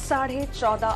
14.5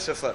0।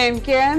MKM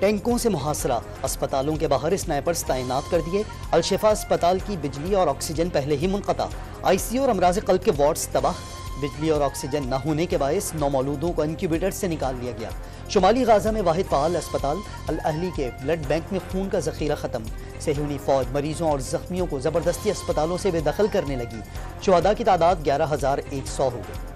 ٹینکوں سے محاصرہ، اسپتالوں کے باہر اسنائپرز تعینات کر دیے۔ الشفا اسپتال کی بجلی اور آکسیجن پہلے ہی منقطع، آئی سی یو اور امراض قلب کے وارڈز تباہ۔ بجلی اور آکسیجن نہ ہونے کے باعث نومولودوں کو انکیوبیٹر سے نکال لیا گیا۔ شمالی غازہ میں واحد فعال اسپتال الاہلی کے بلڈ بینک میں خون کا ذخیرہ ختم۔ صہیونی فوج مریضوں اور زخمیوں کو زبردستی اسپتالوں سے بے دخل کرنے لگی۔ شہداء کی تعداد 11,100 ہو گئی۔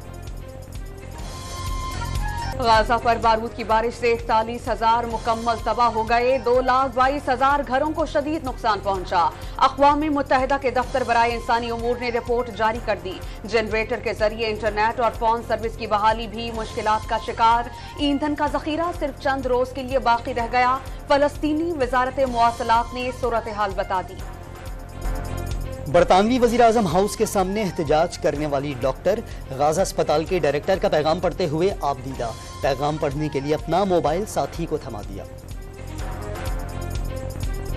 غازہ پر بارود کی بارش سے 41,000 مکمل تباہ ہو گئے، 2,22,000 گھروں کو شدید نقصان پہنچا۔ اقوام متحدہ کے دفتر برائے انسانی امور نے رپورٹ جاری کر دی۔ جنریٹر کے ذریعے انٹرنیٹ اور فون سروس کی بحالی بھی مشکلات کا شکار۔ ایندھن کا ذخیرہ صرف چند روز کے لیے باقی رہ گیا۔ فلسطینی وزارت مواصلات نے صورتحال بتا دی۔ برطانوی وزیراعظم ہاؤس کے سامنے احتجاج کرنے والی ڈاکٹر غازہ اسپتال کے ڈائریکٹر کا پیغام پڑھتے ہوئے آپ دیدہ، پیغام پڑھنے کے لیے اپنا موبائل ساتھی کو تھما دیا۔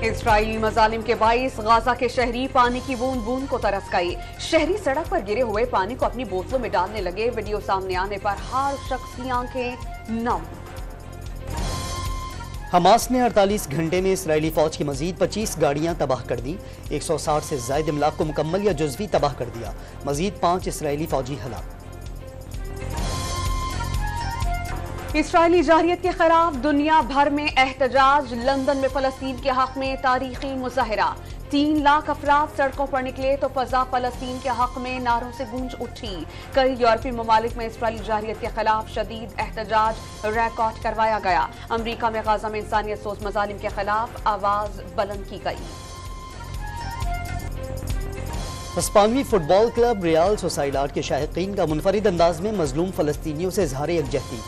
اسرائیلی مظالم کے باعث غازہ کے شہری پانی کی بوند بوند کو ترس گئی۔ شہری سڑک پر گرے ہوئے پانی کو اپنی بوتلوں میں ڈالنے لگے۔ ویڈیو سامنے آنے پر ہر شخص کی آنکھیں نم۔ حماس نے 48 گھنٹے میں اسرائیلی فوج کی مزید 25 گاڑیاں تباہ کر دی۔ 160 سے زائد املاک کو مکمل یا جزوی تباہ کر دیا۔ مزید 5 اسرائیلی فوجی ہلاک۔ اسرائیلی جارحیت کے خلاف دنیا بھر میں احتجاج۔ لندن میں فلسطین کے حق میں تاریخی مظاہرہ۔ 3 لاکھ افراد سڑکوں پر نکلے تو فضا فلسطین کے حق میں نعروں سے گونج اٹھی۔ کئی یورپی ممالک میں اسرائیلی جارحیت کے خلاف شدید احتجاج ریکارڈ کروایا گیا۔ امریکہ میں غزہ میں انسانیت سوز مظالم کے خلاف آواز بلند کی گئی۔ اسپانوی فٹ بال کلب ریال سوسائیڈاد کے شائقین کا منفرد انداز میں مظلوم فلسطینیوں سے اظہار یکجہتی۔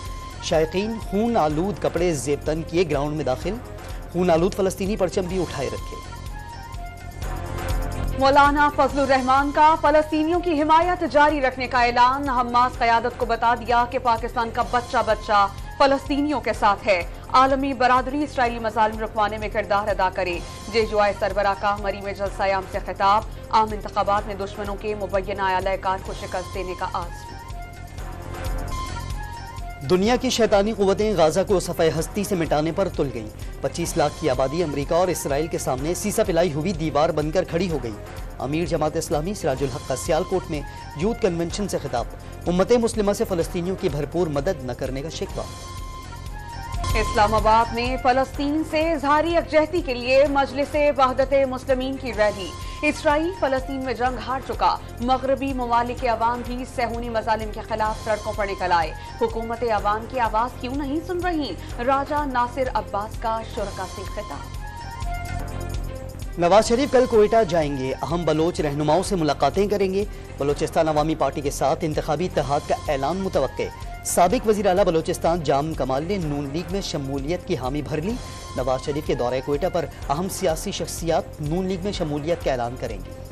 شائقین خون آلود کپڑے زیب تن کیے گراؤنڈ میں داخل، خون آلود فلسطینی پرچم بھی اٹھائے رکھے۔ مولانا فضل الرحمان کا فلسطینیوں کی حمایت جاری رکھنے کا اعلان۔ حماس قیادت کو بتا دیا کہ پاکستان کا بچہ بچہ فلسطینیوں کے ساتھ ہے۔ عالمی برادری اسرائیلی مظالم رکوانے میں کردار ادا کرے۔ JOI سربراہ کا مری میں جلسہ عام سے خطاب۔ عام انتخابات میں دشمنوں کے مبینہ اعلی کار کو شکست دینے کا عزم۔ دنیا کی شیطانی قوتیں غازہ کو صفحہ ہستی سے مٹانے پر تل گئیں۔ 25 لاکھ کی آبادی امریکہ اور اسرائیل کے سامنے سیسا پلائی ہوئی دیوار بن کر کھڑی ہو گئی۔ امیر جماعت اسلامی سراج الحق کا سیالکوٹ میں یوتھ کنونشن سے خطاب۔ امت مسلمہ سے فلسطینیوں کی بھرپور مدد نہ کرنے کا شکوہ۔ اسلام آباد میں فلسطین سے اظہار یکجہتی کے لیے مجلس وحدت مسلمین کی ریلی۔ اسرائیل فلسطین میں جنگ ہار چکا، مغربی ممالک کے عوام بھی صہیونی مظالم کے خلاف سڑکوں پر نکل آئے۔ حکومت عوام کی آواز کیوں نہیں سن رہی؟ راجہ ناصر عباس کا شرکا سے خطاب۔ نواز شریف کل کوئٹہ جائیں گے، اہم بلوچ رہنماؤں سے ملاقاتیں کریں گے۔ بلوچستان عوامی پارٹی کے ساتھ انتخابی اتحاد کا اعلان متوقع۔ سابق وزیر اعلیٰ بلوچستان جام کمال نے نون لیگ میں شمولیت کی حامی بھر لی۔ نواز شریف کے دورہ کوئٹہ پر اہم سیاسی شخصیات نون لیگ میں شمولیت کا اعلان کریں گی۔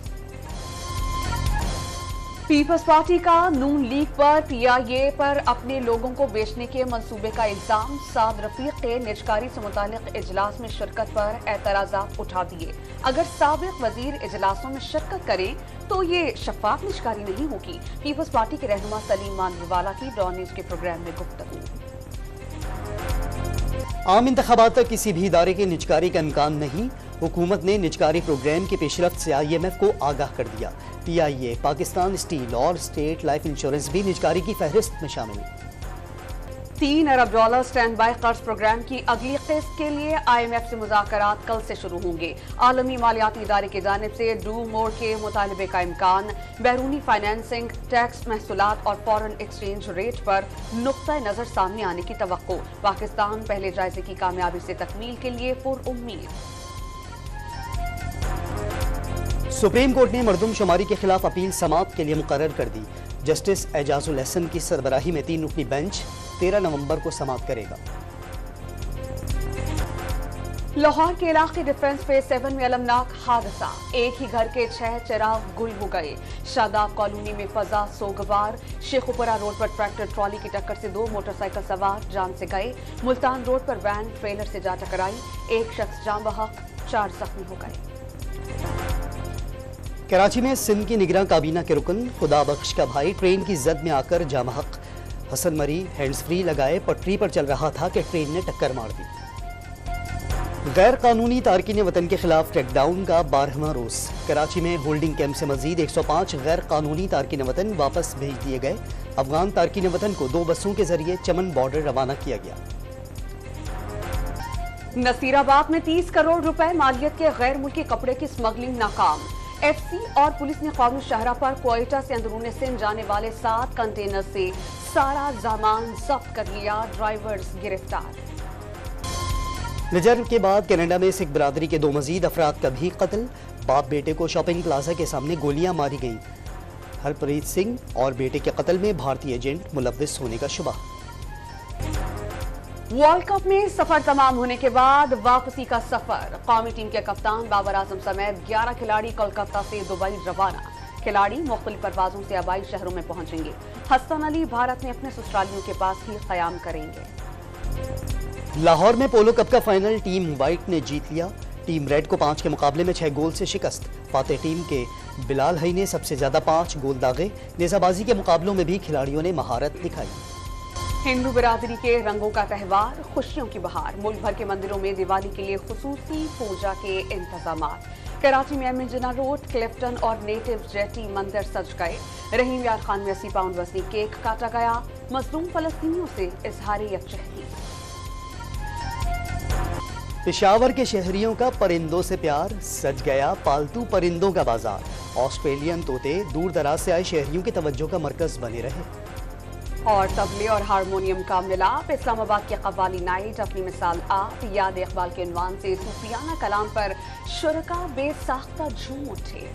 پیپلز پارٹی کا نون لیگ پر PIA پر اپنے لوگوں کو بیچنے کے منصوبے کا الزام۔ سعد رفیق کے نجکاری سے متعلق اجلاس میں شرکت پر اعتراضات اٹھا دیے۔ اگر سابق وزیر اجلاسوں میں شرکت کریں تو یہ شفاف نجکاری نہیں ہوگی۔ پیپلز پارٹی کے رہنما سلیم مانویوالا کی ڈان نیوز کے پروگرام میں گفتگو۔ عام انتخابات تک کسی بھی ادارے کے نجکاری کا امکان نہیں۔ حکومت نے نجکاری پروگرام کی پیش رفت سے IMF کو آگاہ کر دیا۔ PIA، پاکستان اسٹیل اور اسٹیٹ لائف انشورنس بھی نجکاری کی فہرست میں شامل۔ $3 ارب اسٹینڈ بائی قرض پروگرام کی اگلی قسط کے لیے IMF سے مذاکرات کل سے شروع ہوں گے۔ عالمی مالیاتی ادارے کی جانب سے ڈو مور کے مطالبے کا امکان۔ بیرونی فائنینسنگ، ٹیکس محصولات اور فارن ایکسچینج ریٹ پر نقطہ نظر سامنے آنے کی توقع۔ پاکستان پہلے جائزے کی کامیابی سے تکمیل کے لیے پر امید۔ سپریم کورٹ نے مردم شماری کے خلاف اپیل سماعت کے لیے مقرر کر دی۔ جسٹس اعجاز الحسن کی سربراہی میں 3 رکنی بینچ 13 نومبر کو سماعت کرے گا۔ لاہور کے علاقے ڈیفنس فیز 7 میں المناک حادثہ، ایک ہی گھر کے 6 چراغ گل ہو گئے۔ شاداب کالونی میں فضا سوگوار۔ شیخوپورہ روڈ پر ٹریکٹر ٹرالی کی ٹکر سے 2 موٹر سائیکل سوار جان سے گئے۔ Multan road per when trailer سے جا ٹکرائی، ایک شخص جاں بحق، 4 زخمی ہو گئے۔ کراچی میں سندھ کی نگراں کابینہ کے رکن خدا بخش کا بھائی ٹرین کی زد میں آ کر جاں بحق۔ حسن مری ہینڈز فری لگائے پٹری پر چل رہا تھا کہ ٹرین نے ٹکر مار دی۔ غیر قانونی تارکین وطن کے خلاف کریک ڈاؤن کا 12واں روز۔ کراچی میں ہولڈنگ کیمپ سے مزید 105 غیر قانونی تارکین وطن واپس بھیج دیے گئے۔ افغان تارکین وطن کو 2 بسوں کے ذریعے چمن بارڈر روانہ کیا گیا۔ نصیر آباد میں 30 کروڑ روپے مالیت کے غیر ملکی کپڑے کی سمگلنگ ناکام۔ ایف سی اور پولیس نے قومی شاہراہ پر کوئٹہ سے اندرون سندھ جانے والے 7 کنٹینر سے سارا سامان ضبط کر لیا، ڈرائیورز گرفتار۔ نجر کے بعد کینیڈا میں سکھ برادری کے 2 مزید افراد کا بھی قتل۔ باپ بیٹے کو شاپنگ پلازا کے سامنے گولیاں ماری گئیں۔ ہرپریت سنگھ اور بیٹے کے قتل میں بھارتی ایجنٹ ملوث ہونے کا شبہ۔ ورلڈ کپ میں سفر تمام ہونے کے بعد واپسی کا سفر۔ قومی ٹیم کے کپتان بابر اعظم سمیت 11 کھلاڑی کولکتہ سے دبئی روانہ۔ کھلاڑی مختلف پروازوں سے آبائی شہروں میں پہنچیں گے۔ حسن علی بھارت میں اپنے سسرالیوں کے پاس ہی قیام کریں گے۔ لاہور میں پولو کپ کا فائنل ٹیم وائٹ نے جیت لیا۔ ٹیم ریڈ کو 5 کے مقابلے میں 6 گول سے شکست۔ فاتح ٹیم کے بلال حی نے سب سے زیادہ 5 گول داغے۔ نیزہ بازی کے مقابلوں میں بھی کھلاڑیوں نے مہارت دکھائی۔ ہندو برادری کے رنگوں کا تہوار، خوشیوں کی بہار۔ ملک بھر کے مندروں میں دیوالی کے لیے خصوصی پوجا کے انتظامات۔ کراچی میں ایمن جناح روڈ، کلفٹن اور نیٹو جیٹی مندر سج گئے۔ رحیم یار خان میں 80 پاؤنڈ وزنی کیک کاٹا گیا۔ مظلوم فلسطینیوں سے اظہار یکجہتی۔ پشاور کے شہریوں کا پرندوں سے پیار، سج گیا پالتو پرندوں کا بازار۔ آسٹریلین طوطے دور دراز سے آئے شہریوں کی توجہ کا مرکز بنے رہے۔ اور طبلے اور ہارمونیم کا ملاپ۔ اسلام آباد کے قوالی نائٹ، اپنی مثال آپ، یاد اقبال کے عنوان سے صوفیانہ کلام پر شرکا بے ساختہ جھوم اٹھے۔